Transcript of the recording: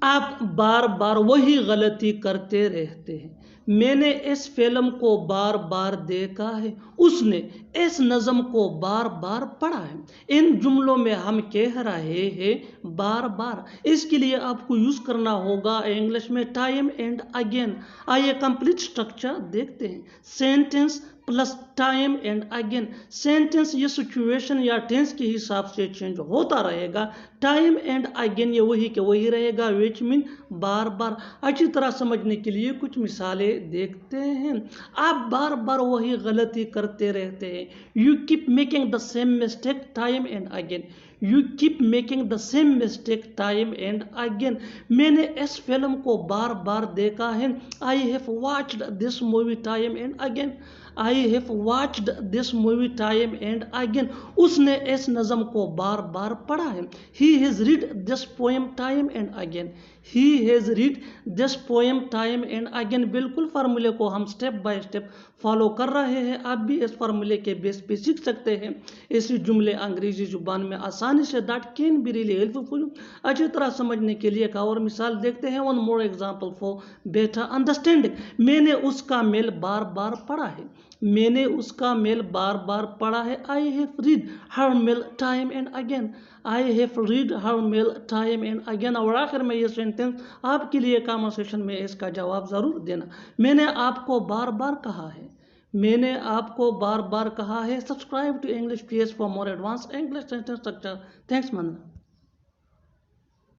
आप बार बार वही गलती करते रहते हैं। मैंने इस फिल्म को बार बार देखा है। उसने इस नज़म को बार बार पढ़ा है। इन जुमलों में हम कह रहे हैं बार बार। इसके लिए आपको यूज़ करना होगा इंग्लिश में टाइम एंड अगेन। आइए कंप्लीट स्ट्रक्चर देखते हैं। Sentence plus time and again. Sentence ये सिचुएशन या टेंस के हिसाब से चेंज होता रहेगा। टाइम एंड अगेन ये वही के वही रहेगा, विच मीन बार बार। अच्छी तरह समझने के लिए कुछ मिसालें देखते हैं। आप बार बार वही गलती करते रहते हैं। You keep making the same mistake time and again. You keep making the same mistake time and again. मैंने इस फिल्म को बार बार देखा है। I have watched this movie time and again. I have watched this movie time and again. उसने इस नज़म को बार बार पढ़ा है। He has read this poem time and again. He has read this poem time and again. बिल्कुल फार्मूले को हम स्टेप बाय स्टेप फॉलो कर रहे हैं। आप भी इस फार्मूले के बेस पे सीख सकते हैं ऐसे जुमले अंग्रेजी जुबान में आसानी से। That can be really helpful. अच्छी तरह समझने के लिए एक और मिसाल देखते हैं। One more example for better understanding. मैंने उसका मेल बार बार पढ़ा है। मैंने उसका मेल बार बार पढ़ा है। I have read her mail time and again. I have read her mail time and again. और आखिर में ये सेंटेंस आपके लिए कमेंट सेक्शन में इसका जवाब ज़रूर देना। मैंने आपको बार बार कहा है। मैंने आपको बार बार कहा है। Subscribe to English PS for more advance English sentence structure. Thanks मन।